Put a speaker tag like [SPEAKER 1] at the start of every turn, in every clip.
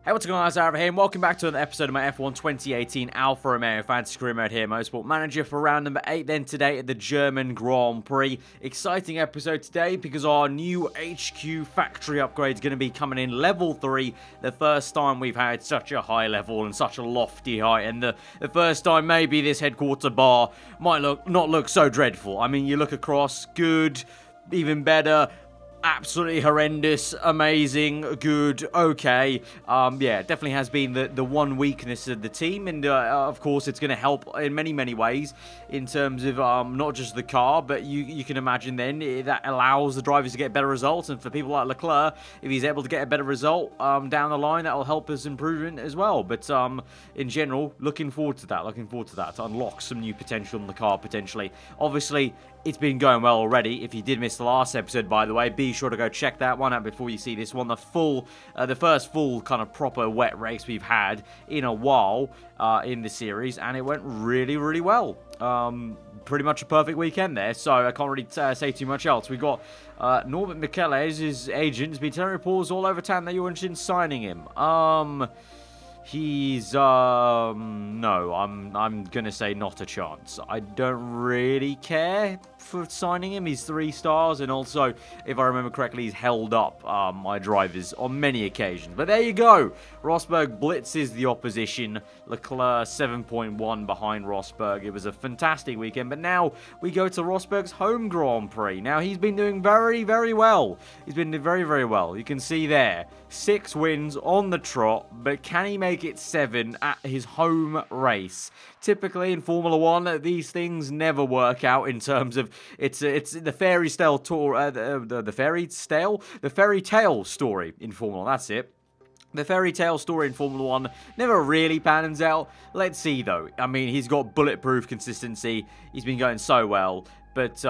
[SPEAKER 1] Hey, what's going on, guys? Aarava here, and welcome back to another episode of my F1 2018 Alfa Romeo Fantasy Career Mode here, Motorsport Manager for round number 8 then today at the German Grand Prix. Exciting episode today because our new HQ factory upgrade is going to be coming in level 3, the first time we've had such a high level and such a lofty height, and the first time maybe this headquarter bar might not look so dreadful. I mean, you look across, good, even better, absolutely horrendous, amazing, good, okay. Yeah, it definitely has been the one weakness of the team, and of course it's going to help in many ways in terms of not just the car, but you can imagine then that allows the drivers to get better results, and for people like Leclerc, if he's able to get a better result down the line, that will help his improvement as well. But in general, looking forward to that, to unlock some new potential in the car potentially. Obviously, it's been going well already. If you did miss the last episode, by the way, be sure to go check that one out before you see this one. The first full kind of proper wet race we've had in a while in the series, and it went really well. Pretty much a perfect weekend there, so I can't really say too much else. We got Norbert Michele's, his agent, has been telling reporters all over town that you're interested in signing him. He's, no, I'm gonna say not a chance. I don't really care for signing him. He's 3 stars, and also, if I remember correctly, he's held up my drivers on many occasions. But there you go. Rosberg blitzes the opposition. Leclerc 7.1 behind Rosberg. It was a fantastic weekend, but now we go to Rosberg's home Grand Prix. Now, he's been doing very well. He's been doing very well. You can see there, 6 wins on the trot, but can he make it 7 at his home race? Typically in Formula 1, these things never work out in terms of it's the fairy tale tour, the fairy tale story in Formula 1. That's it. The fairy tale story in Formula 1 never really pans out. Let's see, though. I mean, he's got bulletproof consistency. He's been going so well. But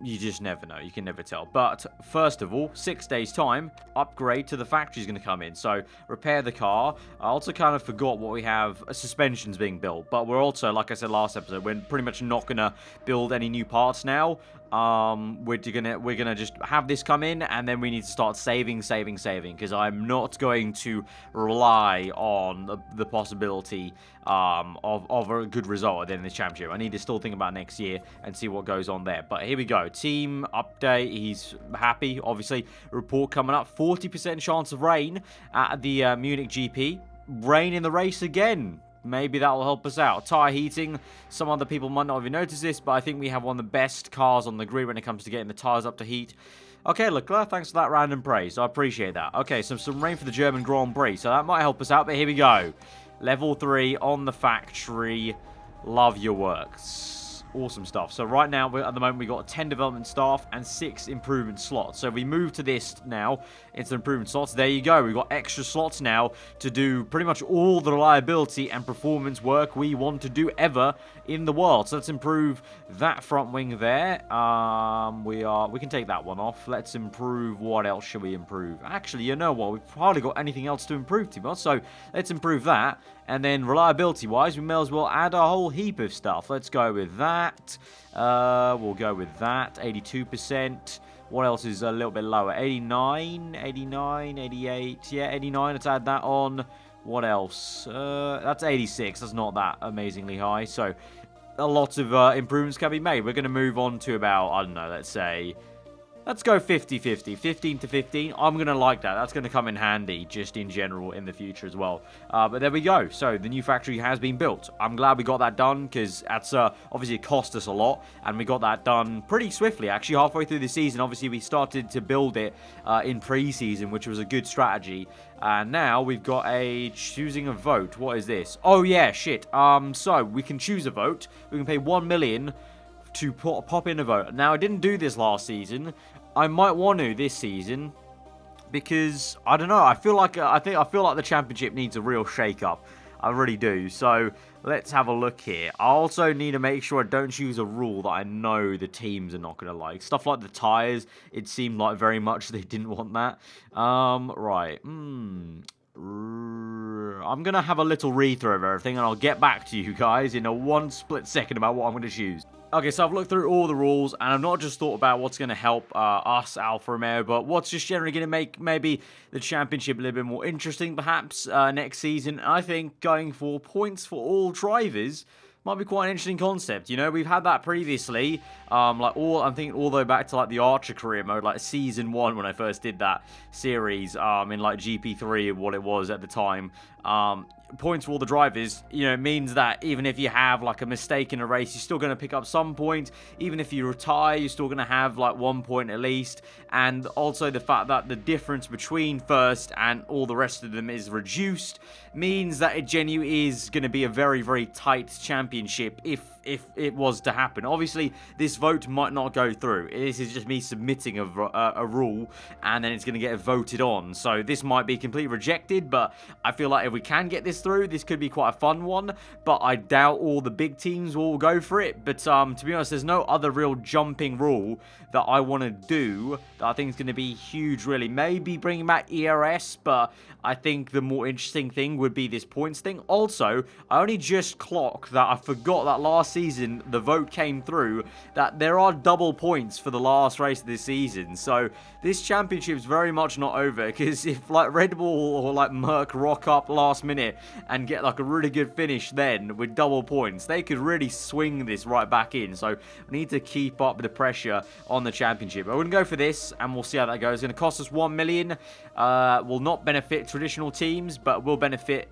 [SPEAKER 1] you just never know. You can never tell. But first of all, 6 days' time, upgrade to the factory is going to come in. So repair the car. I also kind of forgot what we have. Suspensions being built. But we're also, like I said last episode, we're pretty much not going to build any new parts now. We're gonna just have this come in, and then we need to start saving, because I'm not going to rely on the possibility of a good result at the end of this championship. I need to still think about next year and see what goes on there. But here we go. Team update. He's happy, obviously. Report coming up. 40% chance of rain at the Munich GP. Rain in the race again. Maybe that will help us out. Tyre heating. Some other people might not have even noticed this, but I think we have one of the best cars on the grid when it comes to getting the tyres up to heat. Okay, Leclerc, thanks for that random praise. I appreciate that. Okay, so some rain for the German Grand Prix, so that might help us out, but here we go. Level 3 on the factory. Love your works. Awesome stuff. So right now, at the moment, we've got 10 development staff and 6 improvement slots. So if we move to this now, into the improvement slots, there you go. We've got extra slots now to do pretty much all the reliability and performance work we want to do ever in the world. So let's improve that front wing there. We can take that one off. Let's improve. What else should we improve? Actually, you know what? We've hardly got anything else to improve, to be honest. So let's improve that. And then reliability-wise, we may as well add a whole heap of stuff. Let's go with that. We'll go with that. 82%. What else is a little bit lower? 89, 88. Yeah, 89. Let's add that on. What else? That's 86. That's not that amazingly high. So a lot of improvements can be made. We're going to move on to about, I don't know, let's go 50-50, 15 to 15. I'm going to like that. That's going to come in handy just in general in the future as well. But there we go. So the new factory has been built. I'm glad we got that done because that's obviously it cost us a lot. And we got that done pretty swiftly, actually, halfway through the season. Obviously, we started to build it in pre-season, which was a good strategy. And now we've got choosing a vote. What is this? Oh, yeah, shit. So we can choose a vote. We can pay 1 million to pop in a vote. Now, I didn't do this last season. I might want to this season because I don't know. I feel like the championship needs a real shake-up. I really do. So let's have a look here. I also need to make sure I don't choose a rule that I know the teams are not going to like. Stuff like the tires. It seemed like very much they didn't want that. Right. I'm going to have a little read-through of everything, and I'll get back to you guys in a one split second about what I'm going to choose. Okay, so I've looked through all the rules, and I've not just thought about what's going to help us, Alfa Romeo, but what's just generally going to make maybe the championship a little bit more interesting, perhaps, next season. I think going for points for all drivers might be quite an interesting concept. You know, we've had that previously, I'm thinking all the way back to like the Archer career mode, like season 1 when I first did that series, in like GP3, what it was at the time. Points for all the drivers, you know, it means that even if you have like a mistake in a race, you're still going to pick up some points. Even if you retire, you're still going to have like 1 point at least. And also the fact that the difference between first and all the rest of them is reduced means that it genuinely is going to be a very, very tight championship if it was to happen. Obviously, this vote might not go through. This is just me submitting a rule, and then it's going to get voted on. So this might be completely rejected, but I feel like if we can get this through, this could be quite a fun one. But I doubt all the big teams will go for it. But to be honest, there's no other real jumping rule that I want to do that I think is going to be huge, really. Maybe bringing back ERS, but I think the more interesting thing would be this points thing. Also, I only just clocked that I forgot that last season the vote came through that there are double points for the last race of this season. So this championship's very much not over, because if like Red Bull or like Merc rock up last minute and get like a really good finish then with double points, they could really swing this right back in. So we need to keep up with the pressure on the championship. I wouldn't go for this, and we'll see how that goes. It's going to cost us 1 million. Will not benefit traditional teams, but will benefit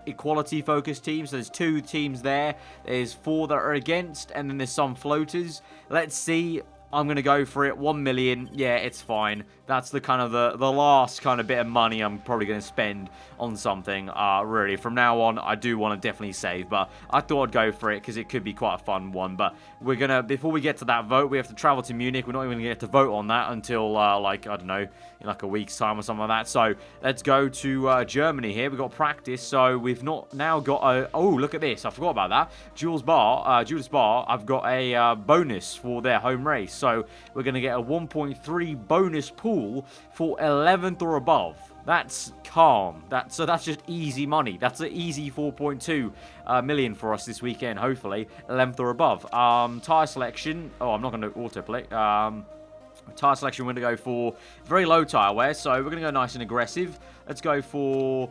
[SPEAKER 1] equality focused teams. So there's 2 teams there. There's 4 that are against, and then there's some floaters. Let's see. I'm going to go for it. 1 million. Yeah, it's fine. That's the kind of the last kind of bit of money I'm probably going to spend on something. Really, from now on, I do want to definitely save, but I thought I'd go for it because it could be quite a fun one. But we're going to, before we get to that vote, we have to travel to Munich. We're not even going to get to vote on that until, like, I don't know, in like a week's time or something like that. So let's go to Germany here. We've got practice, so we've not now got a, oh, look at this. I forgot about that. Jules Bar, I've got a bonus for their home race. So we're going to get a 1.3 bonus pool for 11th or above. That's calm. So that's just easy money. That's an easy 4.2 million for us this weekend, hopefully. 11th or above. Tire selection. Oh, I'm not going to autoplay. Tire selection, we're going to go for very low tire wear. So we're going to go nice and aggressive. Let's go for...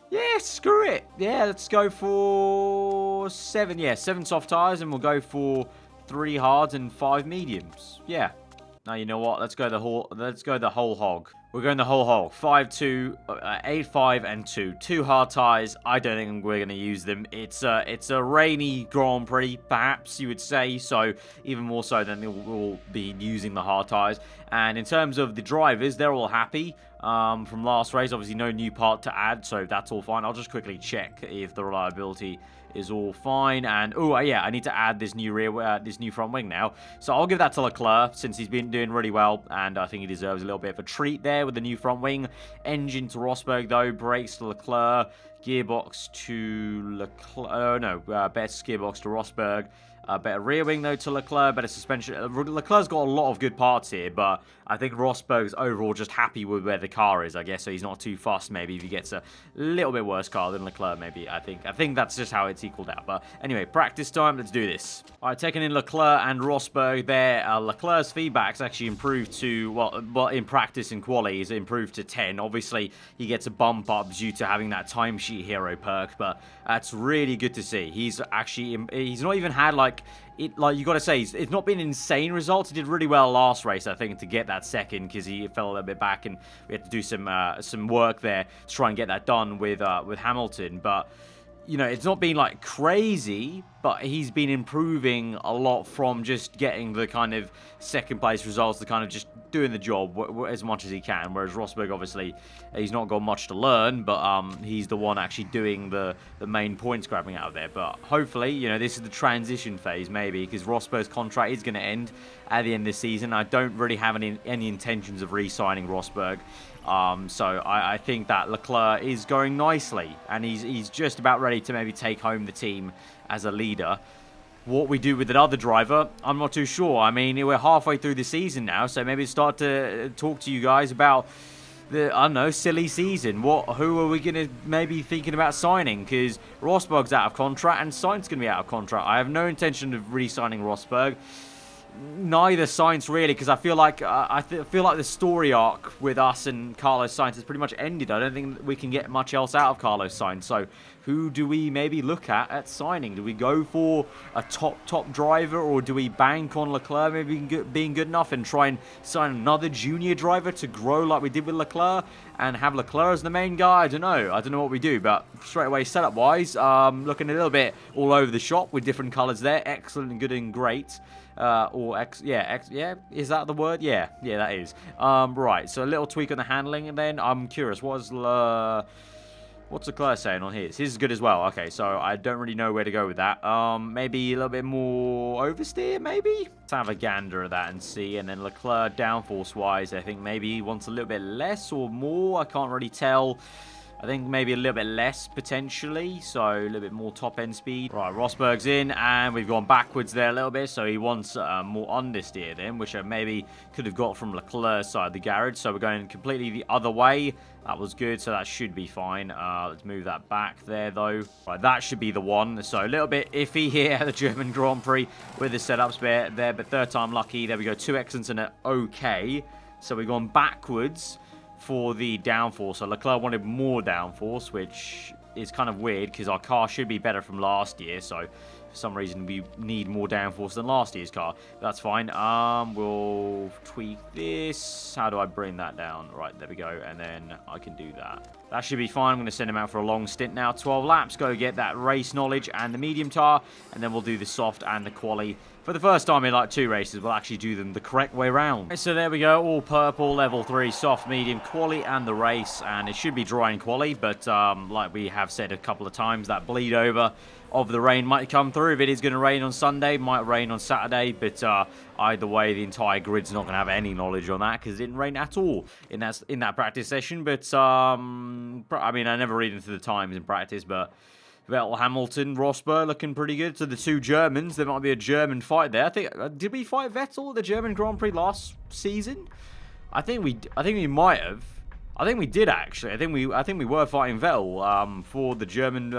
[SPEAKER 1] yeah, screw it. Yeah, let's go for 7. Yeah, 7 soft tires, and we'll go for 3 hards and 5 mediums. Yeah. Now, you know what? Let's go the whole hog. We're going the whole hog. 5-2, 8-5, and 2. 2 hard tires. I don't think we're going to use them. It's a rainy Grand Prix, perhaps you would say. So even more so than we'll be using the hard tires. And in terms of the drivers, they're all happy. From last race, obviously no new part to add, so that's all fine. I'll just quickly check if the reliability is all fine. And oh yeah, I need to add this new this new front wing now. So I'll give that to Leclerc since he's been doing really well, and I think he deserves a little bit of a treat there with the new front wing. Engine to Rosberg though, brakes to Leclerc, gearbox to Leclerc. Oh no, best gearbox to Rosberg. Better rear wing, though, to Leclerc. Better suspension. Leclerc's got a lot of good parts here, but I think Rosberg's overall just happy with where the car is, I guess, so he's not too fussed, maybe, if he gets a little bit worse car than Leclerc, maybe, I think that's just how it's equaled out. But anyway, practice time. Let's do this. All right, taking in Leclerc and Rosberg there. Leclerc's feedback's actually improved to, well, in practice and quali, is improved to 10. Obviously, he gets a bump up due to having that timesheet hero perk, but that's really good to see. He's not even had, like you gotta say, it's not been insane results. He did really well last race, I think, to get that second, because he fell a little bit back, and we had to do some work there to try and get that done with Hamilton. But you know, it's not been like crazy, but he's been improving a lot from just getting the kind of second place results to kind of just doing the job as much as he can. Whereas Rosberg, obviously, he's not got much to learn, but he's the one actually doing the main points grabbing out of there. But hopefully, you know, this is the transition phase maybe, because Rosberg's contract is going to end at the end of this season. I don't really have any intentions of re-signing Rosberg. So I think that Leclerc is going nicely, and he's just about ready to maybe take home the team as a leader. What we do with another driver, I'm not too sure. I mean, we're halfway through the season now, so maybe start to talk to you guys about I don't know, silly season. Who are we going to maybe thinking about signing? Because Rosberg's out of contract and Sainz going to be out of contract. I have no intention of re-signing Rosberg. Neither Sainz really, because I feel like feel like the story arc with us and Carlos Sainz has pretty much ended. I don't think we can get much else out of Carlos Sainz. So who do we maybe look at signing? Do we go for a top driver, or do we bank on Leclerc maybe being good enough and try and sign another junior driver to grow like we did with Leclerc and have Leclerc as the main guy? I don't know what we do, but straight away setup wise, looking a little bit all over the shop with different colours there. Excellent, good and great. Is that the word? Yeah, that is. Right, so a little tweak on the handling, and then I'm curious, what's Leclerc saying on his? His is good as well. Okay, so I don't really know where to go with that. Maybe a little bit more oversteer, maybe? Let's have a gander at that and see. And then Leclerc, downforce-wise, I think maybe he wants a little bit less or more. I can't really tell. I think maybe a little bit less, potentially. So, a little bit more top-end speed. Right, Rosberg's in, and we've gone backwards there a little bit. So, he wants more understeer then, which I maybe could have got from Leclerc's side of the garage. So, we're going completely the other way. That was good, so that should be fine. Let's move that back there, though. Right, that should be the one. So, a little bit iffy here at the German Grand Prix with the setups there, but third time lucky. There we go, 2 excellence and an okay. So, we've gone backwards for the downforce. So Leclerc wanted more downforce, which is kind of weird because our car should be better from last year. So for some reason we need more downforce than last year's car. That's fine. We'll tweak this. How do I bring that down? Right, there we go. And then I can do that. That should be fine. I'm going to send him out for a long stint now. 12 laps. Go get that race knowledge and the medium tire. And then we'll do the soft and the quali. For the first time in like 2 races, we'll actually do them the correct way round. So there we go, all purple, level 3, soft, medium, quali, and the race. And it should be dry in quali, but like we have said a couple of times, that bleed over of the rain might come through. If it is going to rain on Sunday, might rain on Saturday, but either way, the entire grid's not going to have any knowledge on that because it didn't rain at all in that practice session. But I mean, I never read into the times in practice, but Vettel, Hamilton, Rosberg looking pretty good. So the 2 Germans, there might be a German fight there. I think did we fight Vettel at the German Grand Prix last season? I think we might have. I think we did actually. I think we were fighting Vettel for the German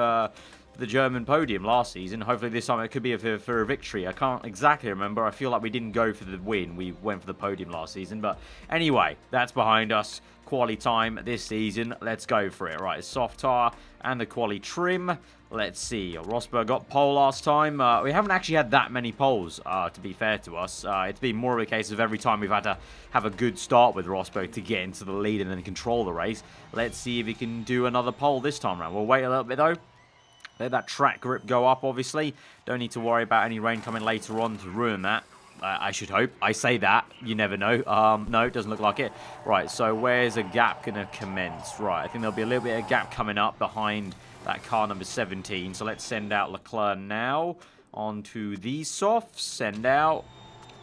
[SPEAKER 1] podium last season. Hopefully this time it could be for a victory. I can't exactly remember. I feel like we didn't go for the win. We went for the podium last season. But anyway, that's behind us. Quali time this season. Let's go for it. Right, soft tire and the quali trim. Let's see. Rosberg got pole last time. We haven't actually had that many poles, to be fair to us. It's been more of a case of every time we've had to have a good start with Rosberg to get into the lead and then control the race. Let's see if he can do another pole this time around. We'll wait a little bit, though. Let that track grip go up, obviously. Don't need to worry about any rain coming later on to ruin that. I should hope. I say that. You never know. No, it doesn't look like it. Right, so where's a gap going to commence? Right, I think there'll be a little bit of gap coming up behind that car number 17. So let's send out Leclerc now onto these softs. Send out.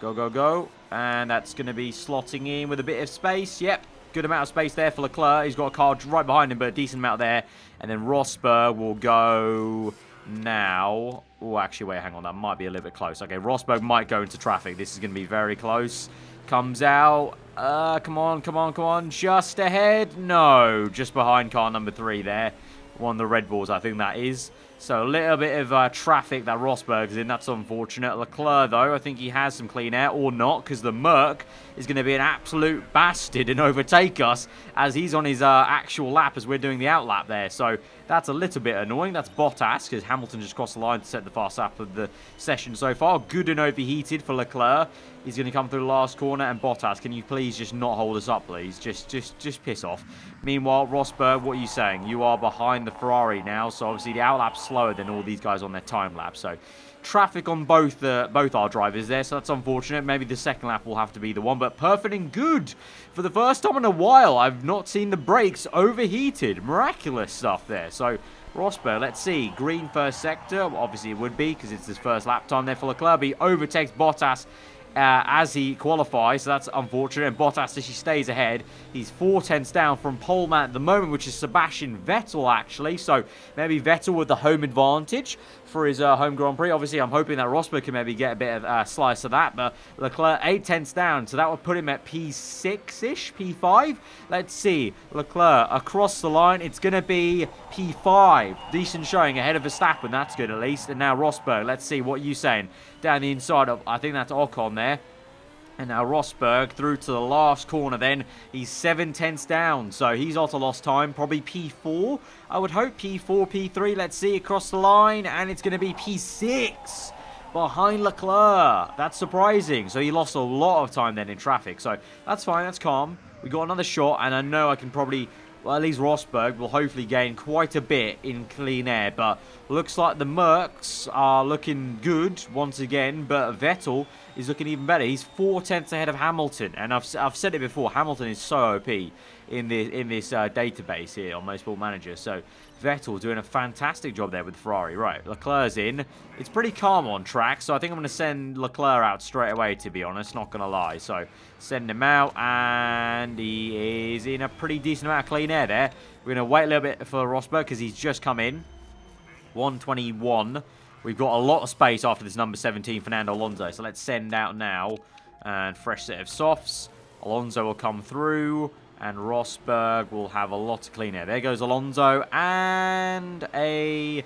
[SPEAKER 1] Go, go, go. And that's going to be slotting in with a bit of space. Yep. Good amount of space there for Leclerc. He's got a car right behind him, but a decent amount there. And then Rosberg will go now. Oh, actually, wait, hang on. That might be a little bit close. Okay, Rosberg might go into traffic. This is going to be very close. Comes out. Come on, come on, come on. Just ahead. No, just behind car number 3 there. One of the Red Bulls, I think that is. So a little bit of traffic that Rosberg's in. That's unfortunate. Leclerc, though, I think he has some clean air, or not, because the Merc is going to be an absolute bastard and overtake us as he's on his actual lap as we're doing the out lap there. So that's a little bit annoying. That's Bottas, because Hamilton just crossed the line to set the fast lap of the session so far. Good and overheated for Leclerc. He's going to come through the last corner, and Bottas, can you please just not hold us up, please? Just piss off. Meanwhile, Rosberg, what are you saying? You are behind the Ferrari now, so obviously the outlap's slower than all these guys on their time lap. So traffic on both our drivers there, so that's unfortunate. Maybe the second lap will have to be the one, but perfect and good. For the first time in a while, I've not seen the brakes overheated. Miraculous stuff there. So Rosberg, let's see. Green first sector. Obviously it would be because it's his first lap time there for Leclerc. But he overtakes Bottas as he qualifies, so that's unfortunate. And Bottas actually stays ahead. He's 4 tenths down from pole man at the moment, which is Sebastian Vettel, actually. So maybe Vettel with the home advantage for his home Grand Prix. Obviously, I'm hoping that Rosberg can maybe get a bit of a slice of that, but Leclerc 8 tenths down, so that would put him at P6-ish, P5. Let's see, Leclerc across the line, it's going to be P5. Decent showing ahead of Verstappen, that's good at least. And now Rosberg, let's see, what are you saying? Down the inside of, I think that's Ocon there. And now Rosberg through to the last corner then. He's 7 tenths down, so he's also lost time. Probably P4, I would hope. P4, P3, let's see, across the line. And it's going to be P6 behind Leclerc. That's surprising. So he lost a lot of time then in traffic. So that's fine, that's calm. We got another shot, and I know I can probably... Well, at least Rosberg will hopefully gain quite a bit in clean air. But looks like the Mercs are looking good once again. But Vettel is looking even better. He's 4 tenths ahead of Hamilton. And I've said it before, Hamilton is so OP in this database here on Motorsport Manager. So Vettel doing a fantastic job there with Ferrari. Right, Leclerc's in. It's pretty calm on track, so I think I'm going to send Leclerc out straight away, to be honest, not going to lie. So send him out, and he is in a pretty decent amount of clean air there. We're going to wait a little bit for Rosberg because he's just come in. 121. We've got a lot of space after this number 17, Fernando Alonso. So let's send out now, and fresh set of softs. Alonso will come through. And Rosberg will have a lot of clean air. There goes Alonso. And a...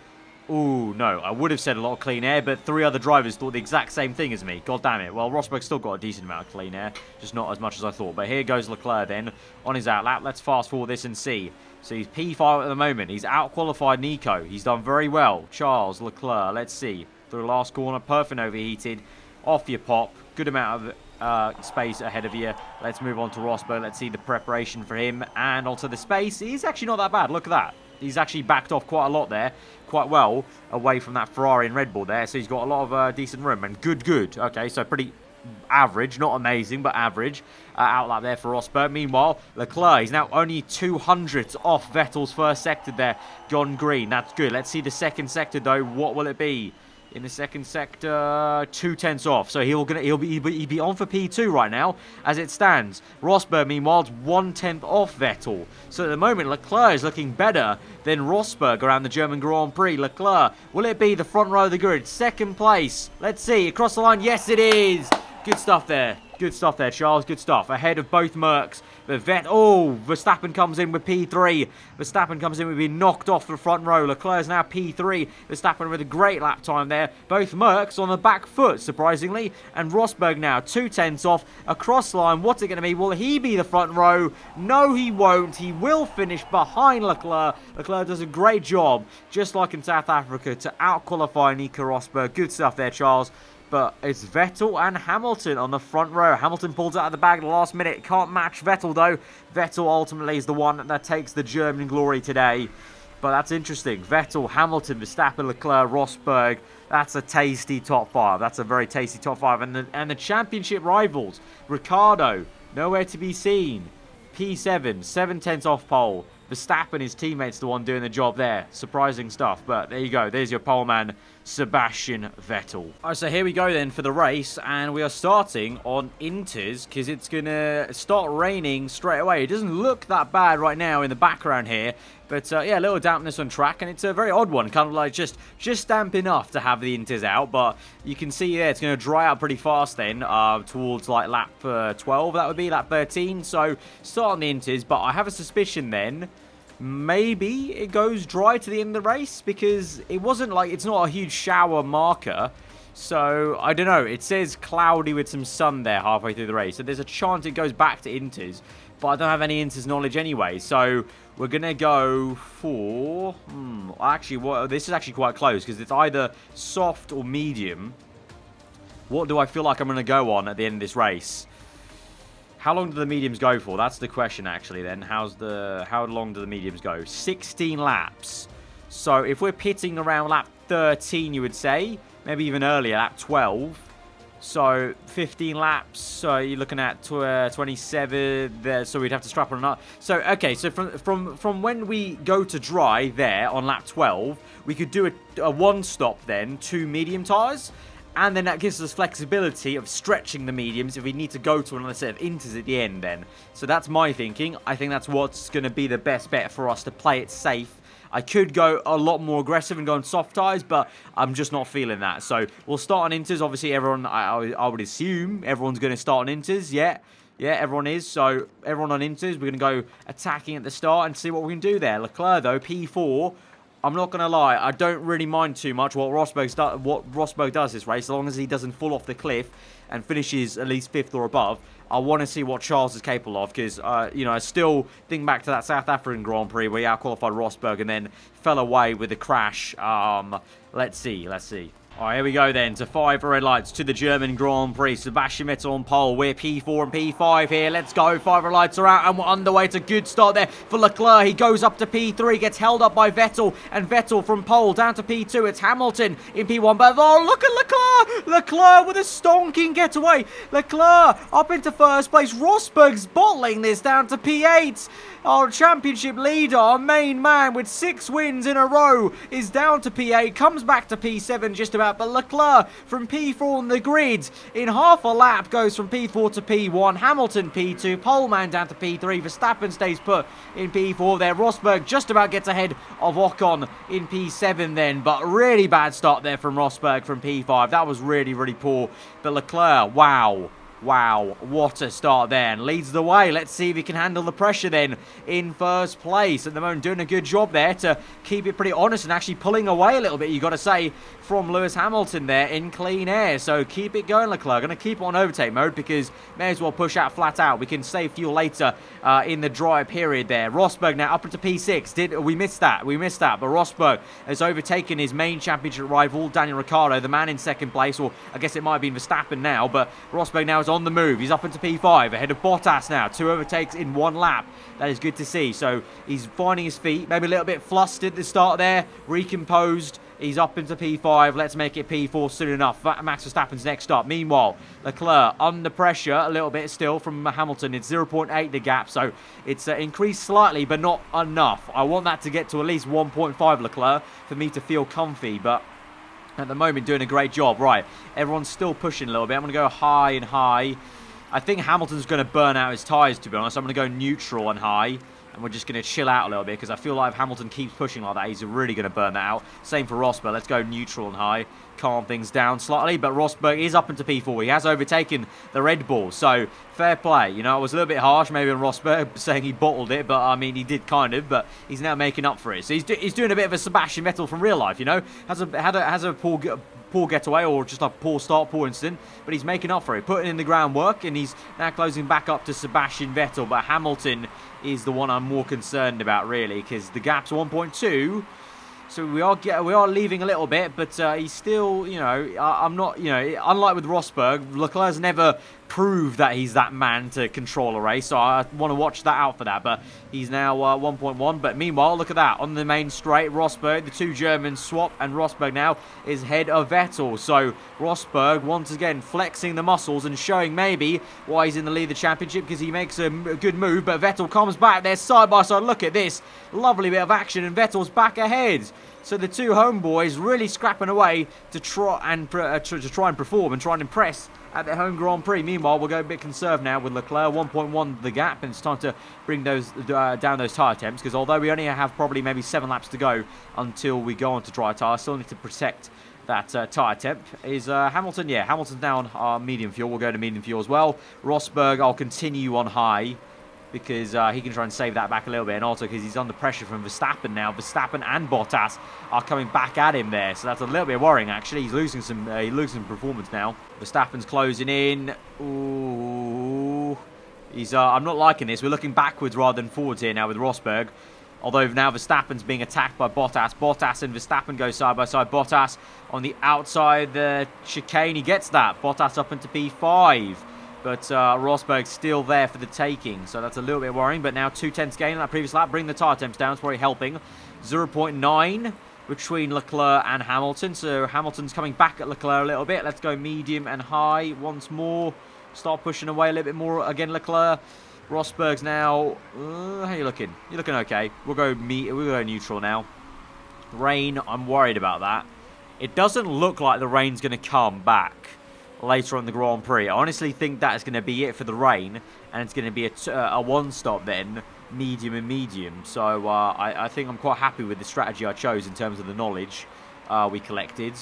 [SPEAKER 1] Ooh, no. I would have said a lot of clean air, but 3 other drivers thought the exact same thing as me. God damn it. Well, Rosberg's still got a decent amount of clean air. Just not as much as I thought. But here goes Leclerc then on his outlap. Let's fast forward this and see. So he's P5 at the moment. He's out-qualified Nico. He's done very well. Charles Leclerc. Let's see. Through the last corner. Perfect overheated. Off your pop. Good amount of... space ahead of you. Let's move on to Rosberg. Let's see the preparation for him and also the space. He's actually not that bad. Look at that. He's actually backed off quite a lot there, quite well away from that Ferrari and Red Bull there. So he's got a lot of decent room and good. Okay, so pretty average, not amazing, but average outlap there for Rosberg. Meanwhile, Leclerc, he's now only 200ths off Vettel's first sector there, gone green. That's good. Let's see the second sector though. What will it be? In the second sector, 2 tenths off. So he'll be on for P2 right now, as it stands. Rosberg, meanwhile, is 1 tenth off Vettel. So at the moment, Leclerc is looking better than Rosberg around the German Grand Prix. Leclerc, will it be the front row of the grid? Second place. Let's see. Across the line. Yes, it is. Good stuff there. Good stuff there, Charles. Good stuff. Ahead of both Mercs. But Verstappen comes in with P3. Verstappen comes in with being knocked off the front row. Leclerc's now P3. Verstappen with a great lap time there. Both Mercs on the back foot, surprisingly. And Rosberg now 2 tenths off. Across line, what's it going to be? Will he be the front row? No, he won't. He will finish behind Leclerc. Leclerc does a great job, just like in South Africa, to out-qualify Nico Rosberg. Good stuff there, Charles. But it's Vettel and Hamilton on the front row. Hamilton pulls out of the bag at the last minute. Can't match Vettel, though. Vettel ultimately is the one that takes the German glory today. But that's interesting. Vettel, Hamilton, Verstappen, Leclerc, Rosberg. That's a tasty top 5. That's a very tasty top 5. And the championship rivals. Ricciardo, nowhere to be seen. P7, 7 tenths off pole. Verstappen, his teammates, the one doing the job there. Surprising stuff. But there you go. There's your pole man, Sebastian Vettel. All right, so here we go then for the race, and we are starting on Inters because it's going to start raining straight away. It doesn't look that bad right now in the background here, but yeah, a little dampness on track, and it's a very odd one, kind of like just damp enough to have the Inters out, but you can see there it's going to dry out pretty fast then towards like lap 12, that would be lap 13, so start on the Inters, but I have a suspicion then maybe it goes dry to the end of the race because it wasn't like, it's not a huge shower marker. So, I don't know. It says cloudy with some sun there halfway through the race. So, there's a chance it goes back to Inters. But I don't have any Inters knowledge anyway. So, we're going to go for... Actually, this is actually quite close because it's either soft or medium. What do I feel like I'm going to go on at the end of this race? How long do the mediums go for? That's the question, actually, then. How long do the mediums go? 16 laps. So, if we're pitting around lap 13, you would say, maybe even earlier, lap 12. So, 15 laps. So, you're looking at 27 there. So, we'd have to strap on another. So, okay. So, from when we go to dry there on lap 12, we could do a one stop then, 2 medium tyres. And then that gives us flexibility of stretching the mediums if we need to go to another set of inters at the end then. So that's my thinking. I think that's what's going to be the best bet for us to play it safe. I could go a lot more aggressive and go on soft tyres, but I'm just not feeling that. So we'll start on inters. Obviously, everyone, I would assume everyone's going to start on inters. Yeah, everyone is. So everyone on inters, we're going to go attacking at the start and see what we can do there. Leclerc, though, P4. I'm not going to lie, I don't really mind too much what Rosberg does this race, as long as he doesn't fall off the cliff and finishes at least 5th or above. I want to see what Charles is capable of, because, I still think back to that South African Grand Prix where he outqualified Rosberg and then fell away with a crash. Let's see. All right, here we go then to 5 red lights to the German Grand Prix. Sebastian Vettel on pole. We're P4 and P5 here. Let's go. 5 red lights are out and we're underway. It's a good start there for Leclerc. He goes up to P3, gets held up by Vettel, and Vettel from pole down to P2. It's Hamilton in P1. But oh, look at Leclerc! Leclerc with a stonking getaway. Leclerc up into first place. Rosberg's bottling this down to P8. Our championship leader, our main man with 6 wins in a row, is down to P8. Comes back to P7 just about. But Leclerc from P4 on the grid in half a lap goes from P4 to P1. Hamilton P2, Poleman down to P3. Verstappen stays put in P4 there. Rosberg just about gets ahead of Ocon in P7 then, but really bad start there from Rosberg from P5. That was really, really poor. But Leclerc, wow, what a start there, and leads the way. Let's see if he can handle the pressure then in first place. At the moment, doing a good job there to keep it pretty honest and actually pulling away a little bit, you got to say, from Lewis Hamilton there in clean air. So keep it going, Leclerc. Going to keep it on overtake mode because may as well push out flat out. We can save fuel later in the dry period there. Rosberg now up into P6. We missed that, but Rosberg has overtaken his main championship rival, Daniel Ricciardo, the man in second place, or I guess it might have been Verstappen now, but Rosberg now is on the move. He's up into P5 ahead of Bottas now. 2 overtakes in 1 lap. That is good to see. So he's finding his feet, maybe a little bit flustered at the start there, recomposed. He's up into P5. Let's make it P4 soon enough. Max Verstappen's next up. Meanwhile, Leclerc under pressure a little bit still from Hamilton. It's 0.8 the gap, so it's increased slightly, but not enough. I want that to get to at least 1.5 Leclerc for me to feel comfy, but at the moment, doing a great job. Right, everyone's still pushing a little bit. I'm going to go high and high. I think Hamilton's going to burn out his tyres, to be honest. I'm going to go neutral and high. And we're just going to chill out a little bit because I feel like if Hamilton keeps pushing like that, he's really going to burn that out. Same for Rosberg. Let's go neutral and high. Calm things down slightly. But Rosberg is up into P4. He has overtaken the Red Bull. So, fair play. You know, it was a little bit harsh maybe on Rosberg saying he bottled it. But, I mean, he did kind of. But he's now making up for it. So, he's doing a bit of a Sebastian Vettel from real life, you know. Has a poor getaway or just a poor start, poor incident. But he's making up for it. Putting in the groundwork. And he's now closing back up to Sebastian Vettel. But Hamilton is the one I'm more concerned about, really, because the gap's 1.2, so we are leaving a little bit, but he's still, you know, I'm not, you know, unlike with Rosberg, Leclerc's never proved that he's that man to control a race, so I want to watch that out for that, but he's now 1.1, but meanwhile, look at that, on the main straight, Rosberg, the 2 Germans swap, and Rosberg now is head of Vettel, so Rosberg, once again, flexing the muscles and showing maybe why he's in the lead of the championship, because he makes a good move, but Vettel comes back, they're side by side, look at this, lovely bit of action, and Vettel's back ahead. So the 2 homeboys really scrapping away to try and perform and try and impress at their home Grand Prix. Meanwhile, we'll go a bit conserved now with Leclerc, 1.1 the gap, and it's time to bring those down those tyre temps, because although we only have probably maybe 7 laps to go until we go on to dry tyre, still need to protect that tyre temp. Is Hamilton? Yeah, Hamilton's now on medium fuel. We'll go to medium fuel as well. Rosberg, I'll continue on high, because he can try and save that back a little bit, and also because he's under pressure from Verstappen now. Verstappen and Bottas are coming back at him there, so that's a little bit worrying actually. He's losing some performance now. Verstappen's closing in. Ooh, he's I'm not liking this. We're looking backwards rather than forwards here now with Rosberg. Although now Verstappen's being attacked by Bottas. Bottas and Verstappen go side by side. Bottas on the outside, the chicane, he gets that. Bottas up into P5. But Rosberg's still there for the taking, so that's a little bit worrying. But now 2/10 gain on that previous lap, bring the tyre temps down. It's probably helping. 0.9 between Leclerc and Hamilton. So Hamilton's coming back at Leclerc a little bit. Let's go medium and high once more. Start pushing away a little bit more again, Leclerc. Rosberg's now. How you looking? You're looking okay. We'll go neutral now. Rain, I'm worried about that. it doesn't look like the rain's going to come back later on the Grand Prix. I honestly think that's going to be it for the rain, and it's going to be a one-stop then, medium and medium. So I think I'm quite happy with the strategy I chose in terms of the knowledge we collected.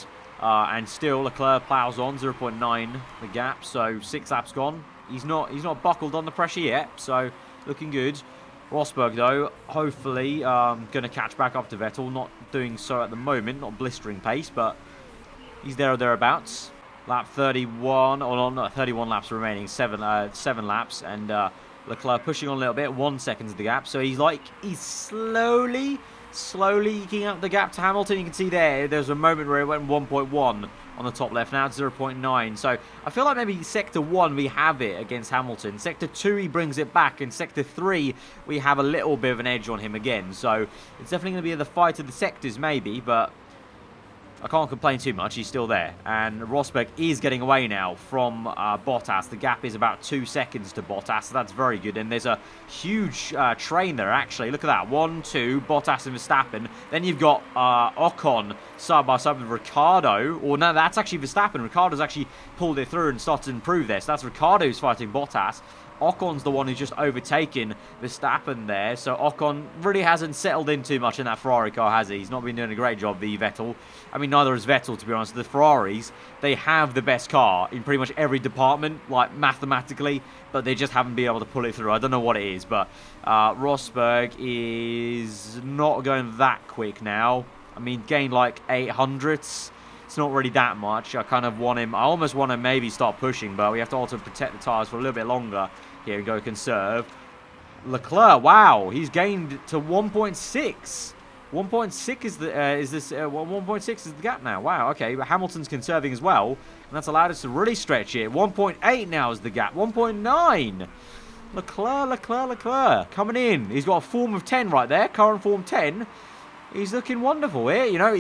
[SPEAKER 1] And still, Leclerc plows on, 0.9 the gap, so 6 laps gone. He's not buckled on the pressure yet, so looking good. Rosberg, though, hopefully going to catch back up to Vettel. Not doing so at the moment, not blistering pace, but he's there or thereabouts. Lap 31, or not 31 laps remaining, 7 laps, and Leclerc pushing on a little bit, 1 second of the gap. So he's slowly eking out the gap to Hamilton. You can see there's a moment where it went 1.1 on the top left. Now it's 0.9. So I feel like maybe Sector 1 we have it against Hamilton. Sector 2 he brings it back. In Sector 3 we have a little bit of an edge on him again. So it's definitely going to be the fight of the sectors maybe, but I can't complain too much. He's still there. And Rosberg is getting away now from Bottas. The gap is about 2 seconds to Bottas, so that's very good. And there's a huge train there, actually. Look at that. 1, 2, Bottas and Verstappen. Then you've got Ocon side by side with Ricciardo. Or no, that's actually Verstappen. Ricciardo's actually pulled it through and started to improve this. That's Ricciardo who's fighting Bottas. Ocon's the one who's just overtaken Verstappen there. So Ocon really hasn't settled in too much in that Ferrari car, has he? He's not been doing a great job, the Vettel. I mean, neither has Vettel, to be honest. The Ferraris, they have the best car in pretty much every department, like mathematically, but they just haven't been able to pull it through. I don't know what it is, but Rosberg is not going that quick now. I mean, gained like 800ths. It's not really that much. I kind of want him. I almost want to maybe start pushing, but we have to also protect the tyres for a little bit longer here and go conserve. Leclerc, wow, he's gained to 1.6. 1.6 is the 1.6 is the gap now. Wow, okay, but Hamilton's conserving as well, and that's allowed us to really stretch it. 1.8 now is the gap. 1.9. Leclerc coming in. He's got a form of 10 right there. Current form 10. He's looking wonderful here. You know,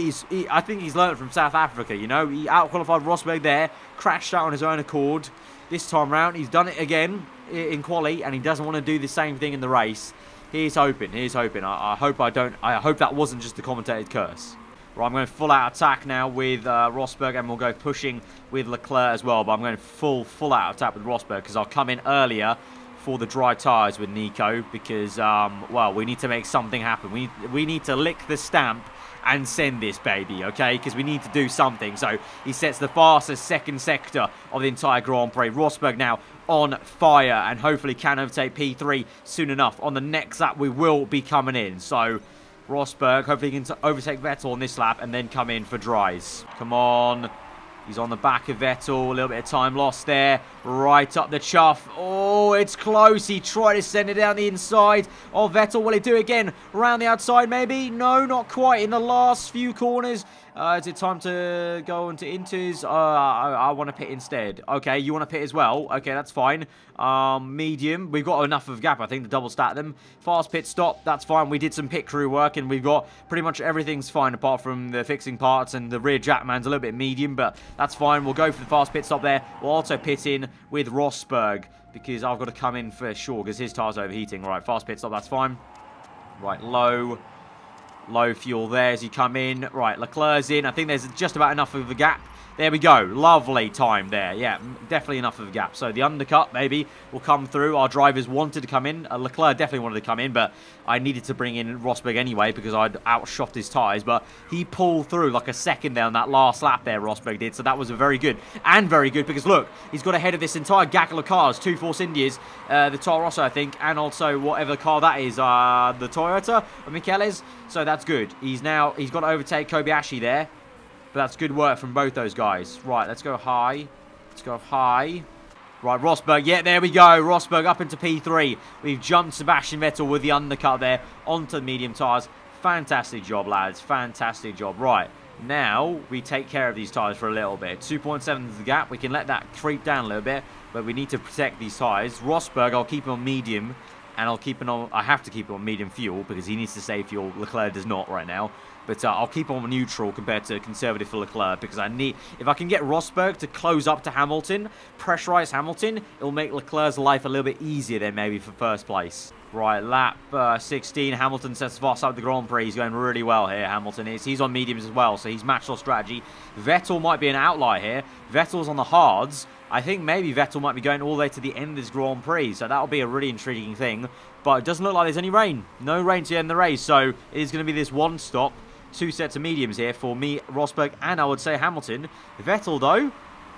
[SPEAKER 1] I think he's learned from South Africa. You know, he outqualified Rosberg there, crashed out on his own accord. This time round, he's done it again in quali, and he doesn't want to do the same thing in the race. Here's hoping. I hope that wasn't just the commentated curse. Right, I'm going full out attack now with Rosberg, and we'll go pushing with Leclerc as well. But I'm going full out attack with Rosberg because I'll come in earlier for the dry tyres with Nico because, well, we need to make something happen. We need to lick the stamp and send this baby, okay? Because we need to do something. So he sets the fastest second sector of the entire Grand Prix. Rosberg now on fire and hopefully can overtake P3 soon enough. On the next lap, we will be coming in. So Rosberg hopefully can overtake Vettel on this lap and then come in for dries. Come on. He's on the back of Vettel. A little bit of time lost there. Right up the chuff. Oh, it's close. He tried to send it down the inside of Vettel. Will he do it again? Around the outside, maybe? No, not quite. In the last few corners. Is it time to go into inters? I want to pit instead. Okay, you want to pit as well? Okay, that's fine. Medium. We've got enough of a gap, I think, to double stack them. Fast pit stop. That's fine. We did some pit crew work, and we've got pretty much everything's fine apart from the fixing parts, and the rear jackman's a little bit medium, but that's fine. We'll go for the fast pit stop there. We'll also pit in with Rosberg because I've got to come in for sure because his tyre's overheating. Right, fast pit stop. That's fine. Right, low fuel there as you come in. Right, Leclerc's in. I think there's just about enough of a gap. There we go. Lovely time there. Yeah, definitely enough of a gap. So the undercut maybe will come through. Our drivers wanted to come in. Leclerc definitely wanted to come in, but I needed to bring in Rosberg anyway because I'd outshot his tyres. But he pulled through like a second there on that last lap there, Rosberg did. So that was very good. And very good because, look, he's got ahead of this entire gaggle of cars. 2 Force Indias, the Toro Rosso, I think, and also whatever car that is, the Toyota or Michele's. So that's good. He's got to overtake Kobayashi there. But that's good work from both those guys. Right, let's go high. Right, Rosberg. Yeah, there we go. Rosberg up into P3. We've jumped Sebastian Vettel with the undercut there onto the medium tyres. Fantastic job, lads. Fantastic job. Right, now we take care of these tyres for a little bit. 2.7 is the gap. We can let that creep down a little bit, but we need to protect these tyres. Rosberg, I'll keep him on medium. And I have to keep it on medium fuel because he needs to save fuel. Leclerc does not right now. But I'll keep on neutral compared to conservative for Leclerc because if I can get Rosberg to close up to Hamilton, pressurize Hamilton, it'll make Leclerc's life a little bit easier then maybe for first place. Right, lap 16. Hamilton sets fast up the Grand Prix. He's going really well here, Hamilton is. He's on mediums as well, so he's matched our strategy. Vettel might be an outlier here. Vettel's on the hards. I think maybe Vettel might be going all the way to the end of this Grand Prix, so that'll be a really intriguing thing. But it doesn't look like there's any rain. No rain to end the race, so it is going to be this one stop. 2 sets of mediums here for me, Rosberg, and I would say Hamilton. Vettel, though,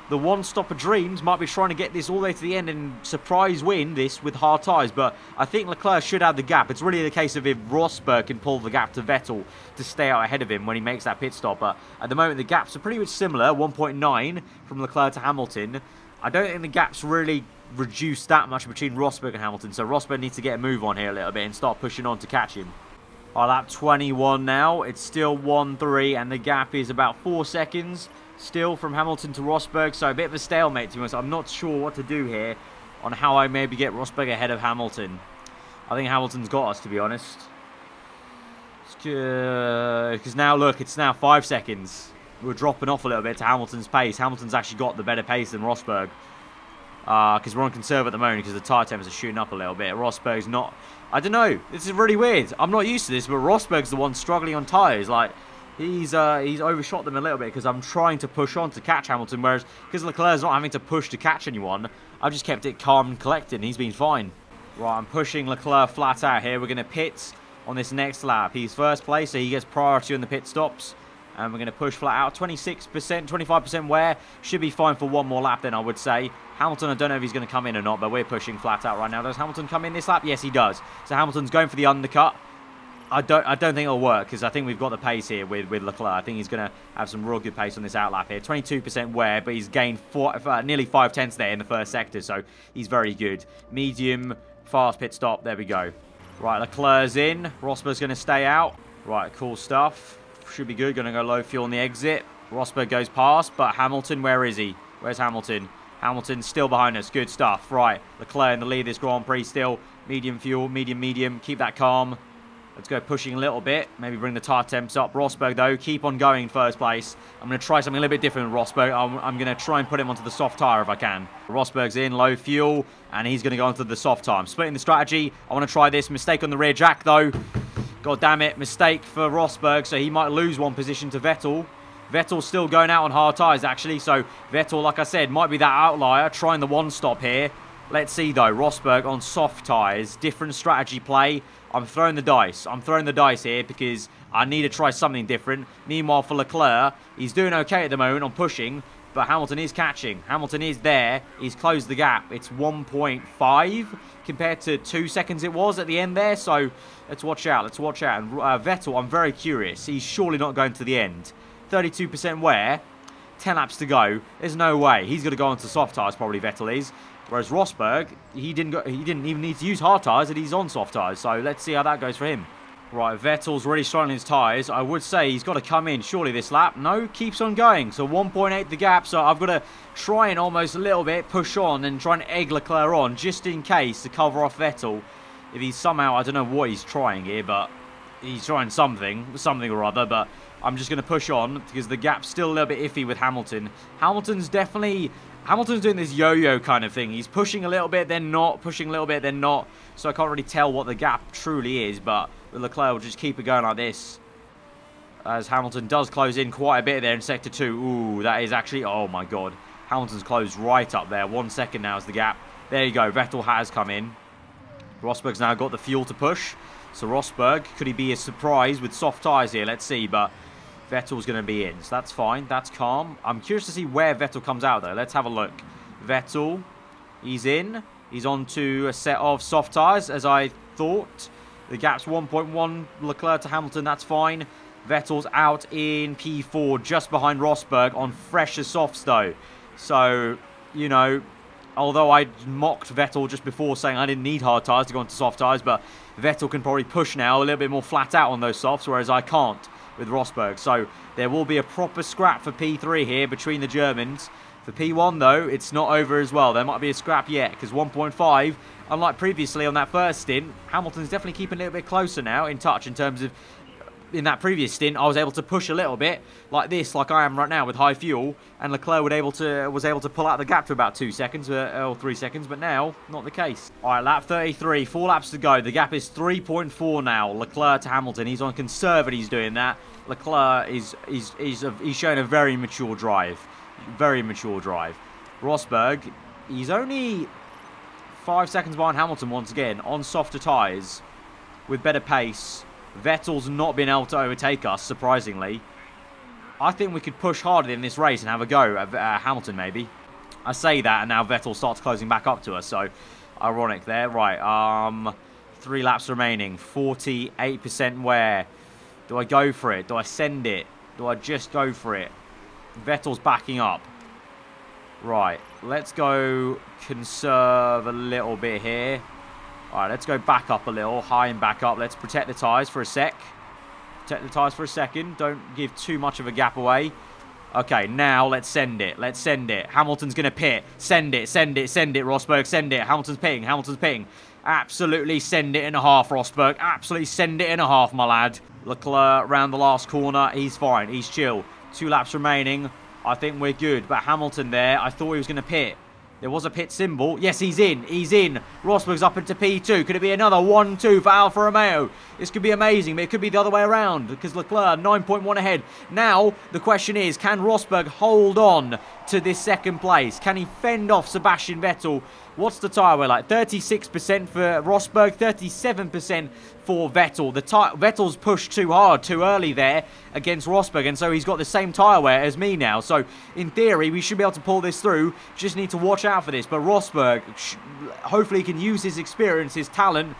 [SPEAKER 1] the one-stop of dreams, might be trying to get this all the way to the end and surprise win this with hard tyres. But I think Leclerc should have the gap. It's really the case of if Rosberg can pull the gap to Vettel to stay out ahead of him when he makes that pit stop. But at the moment, the gaps are pretty much similar, 1.9 from Leclerc to Hamilton. I don't think the gap's really reduced that much between Rosberg and Hamilton. So Rosberg needs to get a move on here a little bit and start pushing on to catch him. Lap 21 now. It's still 1-3 and the gap is about 4 seconds. Still from Hamilton to Rosberg, so a bit of a stalemate to be honest. I'm not sure what to do here on how I maybe get Rosberg ahead of Hamilton. I think Hamilton's got us, to be honest. Because now, look, it's now 5 seconds. We're dropping off a little bit to Hamilton's pace. Hamilton's actually got the better pace than Rosberg. Because we're on conserve at the moment because the tyre temps are shooting up a little bit. Rosberg's not... I don't know. This is really weird. I'm not used to this, but Rosberg's the one struggling on tyres. Like... He's overshot them a little bit because I'm trying to push on to catch Hamilton, whereas because Leclerc's not having to push to catch anyone, I've just kept it calm and collected, and he's been fine. Right, I'm pushing Leclerc flat out here. We're going to pit on this next lap. He's first place, so he gets priority on the pit stops. And we're going to push flat out. 26%, 25% wear. Should be fine for one more lap then, I would say. Hamilton, I don't know if he's going to come in or not, but we're pushing flat out right now. Does Hamilton come in this lap? Yes, he does. So Hamilton's going for the undercut. I don't think it'll work because I think we've got the pace here with Leclerc. I think he's going to have some real good pace on this outlap here. 22% wear, but he's gained nearly 5 tenths there in the first sector, so he's very good. Medium, fast pit stop. There we go. Right, Leclerc's in. Rosberg's going to stay out. Right, cool stuff. Should be good. Going to go low fuel on the exit. Rosberg goes past, but Hamilton, where is he? Where's Hamilton? Hamilton's still behind us. Good stuff. Right, Leclerc in the lead this Grand Prix still. Medium fuel, medium. Keep that calm. Let's go pushing a little bit. Maybe bring the tyre temps up. Rosberg, though, keep on going in first place. I'm going to try something a little bit different with Rosberg. I'm going to try and put him onto the soft tyre if I can. Rosberg's in, low fuel, and he's going to go onto the soft tyre. I'm splitting the strategy. I want to try this. Mistake on the rear jack, though. God damn it. Mistake for Rosberg, so he might lose one position to Vettel. Vettel's still going out on hard tyres, actually. So Vettel, like I said, might be that outlier. Trying the one stop here. Let's see, though. Rosberg on soft tyres. Different strategy play. I'm throwing the dice. I'm throwing the dice here because I need to try something different. Meanwhile, for Leclerc, he's doing okay at the moment on pushing, but Hamilton is catching. Hamilton is there. He's closed the gap. It's 1.5 compared to 2 seconds it was at the end there, so let's watch out. Let's watch out. And Vettel, I'm very curious. He's surely not going to the end. 32% wear, 10 laps to go. There's no way. He's going to go onto soft tyres, probably Vettel is. Whereas Rosberg, he didn't even need to use hard tyres and he's on soft tyres. So let's see how that goes for him. Right, Vettel's really struggling his tyres. I would say he's got to come in surely this lap. No, keeps on going. So 1.8 the gap. So I've got to try and almost a little bit push on and try and egg Leclerc on just in case to cover off Vettel. If he's somehow, I don't know what he's trying here, but he's trying something or other. But I'm just going to push on because the gap's still a little bit iffy with Hamilton. Hamilton's doing this yo-yo kind of thing. He's pushing a little bit, then not. Pushing a little bit, then not. So I can't really tell what the gap truly is. But Leclerc will just keep it going like this. As Hamilton does close in quite a bit there in Sector 2. Ooh, that is actually... Oh, my God. Hamilton's closed right up there. 1 second now is the gap. There you go. Vettel has come in. Rosberg's now got the fuel to push. So Rosberg, could he be a surprise with soft tyres here? Let's see, but... Vettel's going to be in, so that's fine. That's calm. I'm curious to see where Vettel comes out, though. Let's have a look. Vettel, he's in. He's on to a set of soft tyres, as I thought. The gap's 1.1. Leclerc to Hamilton, that's fine. Vettel's out in P4, just behind Rosberg, on fresher softs, though. So, you know, although I mocked Vettel just before saying I didn't need hard tyres to go into soft tyres, but Vettel can probably push now a little bit more flat out on those softs, whereas I can't with Rosberg. So there will be a proper scrap for P3 here between the Germans. For P1, though, it's not over as well. There might be a scrap yet because 1.5, unlike previously on that first stint, Hamilton's definitely keeping a little bit closer now in touch in terms of in that previous stint, I was able to push a little bit like this, like I am right now with high fuel, and Leclerc was able to pull out the gap to about 2 seconds or 3 seconds, but now not the case. All right, lap 33, 4 laps to go. The gap is 3.4 now. Leclerc to Hamilton. He's on conserve and he's doing that. Leclerc he's showing a very mature drive, very mature drive. Rosberg, he's only 5 seconds behind Hamilton once again on softer tyres with better pace. Vettel's not been able to overtake us, surprisingly. I think we could push harder in this race and have a go at Hamilton, maybe. I say that, and now Vettel starts closing back up to us, so ironic there. Right, 3 laps remaining, 48% wear. Do I go for it? Do I send it? Do I just go for it? Vettel's backing up. Right, let's go conserve a little bit here. Alright, let's go back up a little. High and back up. Let's protect the tyres for a sec. Protect the tyres for a second. Don't give too much of a gap away. Okay, now let's send it. Let's send it. Hamilton's going to pit. Send it, send it, send it, Rosberg. Send it. Hamilton's pitting. Hamilton's pitting. Absolutely send it in a half, Rosberg. Absolutely send it in a half, my lad. Leclerc round the last corner. He's fine. He's chill. 2 laps remaining. I think we're good. But Hamilton there, I thought he was going to pit. There was a pit symbol. Yes, he's in. He's in. Rosberg's up into P2. Could it be another 1-2 for Alfa Romeo? This could be amazing, but it could be the other way around because Leclerc 9.1 ahead. Now, the question is, can Rosberg hold on to this second place? Can he fend off Sebastian Vettel? What's the tyre wear like? 36% for Rosberg, 37% for Vettel. Vettel's pushed too hard, too early there against Rosberg, and so he's got the same tyre wear as me now. So, in theory, we should be able to pull this through. Just need to watch out for this. But Rosberg, hopefully he can use his experience, his talent,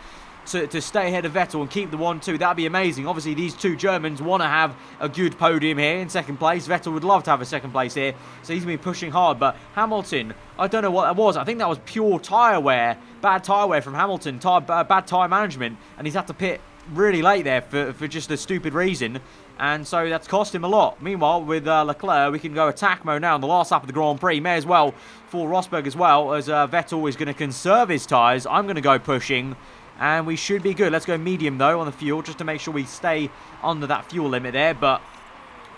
[SPEAKER 1] to stay ahead of Vettel and keep the 1-2. That'd be amazing. Obviously, these 2 Germans want to have a good podium here in second place. Vettel would love to have a second place here, so he's going to be pushing hard. But Hamilton, I don't know what that was. I think that was pure tyre wear. Bad tyre wear from Hamilton. Bad tyre management. And he's had to pit really late there for just a stupid reason. And so that's cost him a lot. Meanwhile, with Leclerc, we can go attack mode now in the last lap of the Grand Prix. May as well for Rosberg as well, as Vettel is going to conserve his tyres. I'm going to go pushing. And we should be good. Let's go medium, though, on the fuel, just to make sure we stay under that fuel limit there. But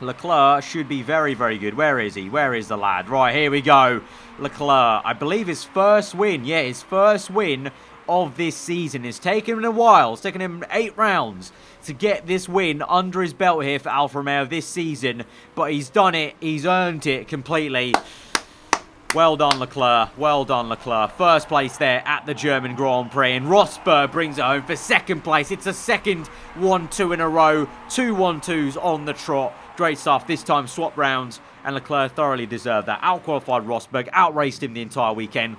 [SPEAKER 1] Leclerc should be very, very good. Where is he? Where is the lad? Right, here we go. Leclerc, I believe his first win. Yeah, his first win of this season. It's taken him a while. It's taken him 8 rounds to get this win under his belt here for Alfa Romeo this season. But he's done it. He's earned it completely. Well done, Leclerc. Well done, Leclerc. First place there at the German Grand Prix. And Rosberg brings it home for second place. It's a second 1-2 in a row. 2 1-2s on the trot. Great stuff. This time swap rounds. And Leclerc thoroughly deserved that. Outqualified Rosberg. Outraced him the entire weekend.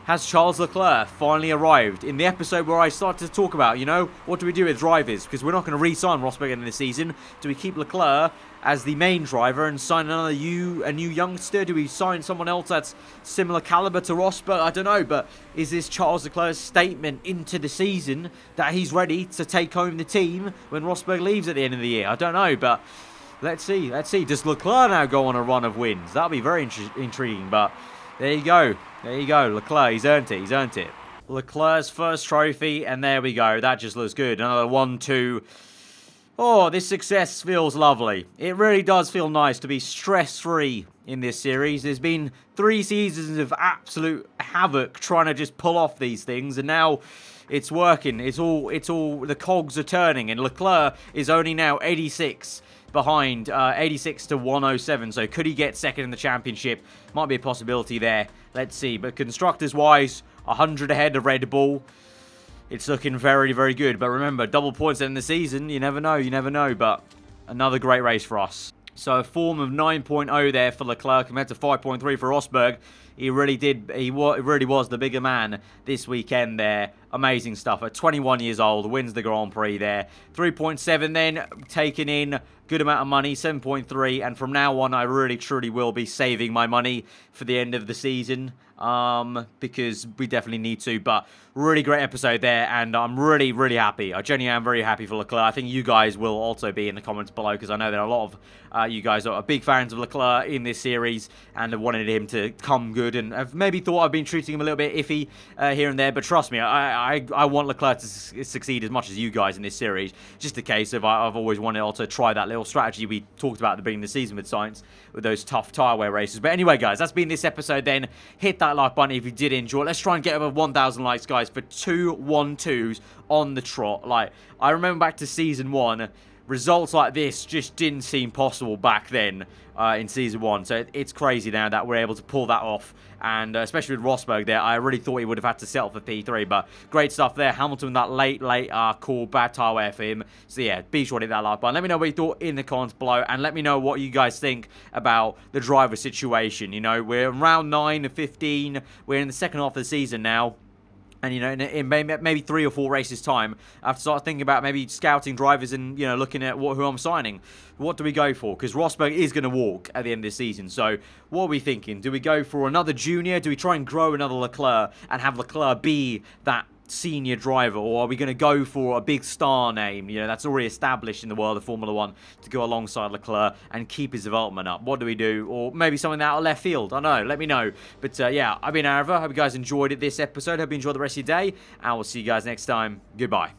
[SPEAKER 1] Has Charles Leclerc finally arrived in the episode where I started to talk about, you know, what do we do with drivers? Because we're not going to re-sign Rosberg in this season. Do we keep Leclerc as the main driver and sign a new youngster? Do we sign someone else that's similar caliber to Rosberg? I don't know, but is this Charles Leclerc's statement into the season that he's ready to take home the team when Rosberg leaves at the end of the year? I don't know, but let's see. Let's see. Does Leclerc now go on a run of wins? That'll be very intriguing, but there you go. There you go. Leclerc, he's earned it. He's earned it. Leclerc's first trophy, and there we go. That just looks good. Another 1-2. Oh, this success feels lovely. It really does feel nice to be stress-free in this series. There's been 3 seasons of absolute havoc trying to just pull off these things, and now it's working. It's all the cogs are turning, and Leclerc is only now 86 behind, 86 to 107. So could he get second in the championship? Might be a possibility there. Let's see. But constructors-wise, 100 ahead of Red Bull. It's looking very, very good. But remember, double points in the season. You never know. You never know. But another great race for us. So a form of 9.0 there for Leclerc compared to 5.3 for Rosberg. He really was the bigger man this weekend there. Amazing stuff. At 21 years old, wins the Grand Prix there. 3.7 then, taken in. Good amount of money, 7.3. And from now on, I really, truly will be saving my money for the end of the season. Because we definitely need to. But really great episode there, and I'm really, really happy. I genuinely am very happy for Leclerc. I think you guys will also be in the comments below, because I know there are a lot of you guys are big fans of Leclerc in this series and wanted him to come good good, and have maybe thought I've been treating him a little bit iffy here and there, but trust me, I want Leclerc to succeed as much as you guys in this series. Just a case of I've always wanted to try that little strategy we talked about at the beginning of the season with Sainz, with those tough tyre wear races. But anyway, guys, that's been this episode then. Hit that like button if you did enjoy it. Let's try and get over 1,000 likes, guys, for 2 1-2s on the trot. Like, I remember back to Season 1, results like this just didn't seem possible back then in Season 1. So it's crazy now that we're able to pull that off. And especially with Rosberg there, I really thought he would have had to settle for P3. But great stuff there. Hamilton, that late call, bad tyre wear for him. So yeah, be sure to hit that like button. Let me know what you thought in the comments below. And let me know what you guys think about the driver situation. You know, we're around 9 to 15. We're in the second half of the season now. And, you know, in maybe 3 or 4 races' time, I have to start thinking about maybe scouting drivers and, you know, looking at who I'm signing. What do we go for? Because Rosberg is going to walk at the end of the season. So, what are we thinking? Do we go for another junior? Do we try and grow another Leclerc and have Leclerc be that senior driver? Or are we going to go for a big star name, you know, that's already established in the world of Formula 1 to go alongside Leclerc and keep his development up? What do we do? Or maybe something out of left field? I don't know. Let me know. But yeah, I've been aarava. Hope you guys enjoyed this episode. Hope you enjoyed the rest of your day. And we'll see you guys next time. Goodbye.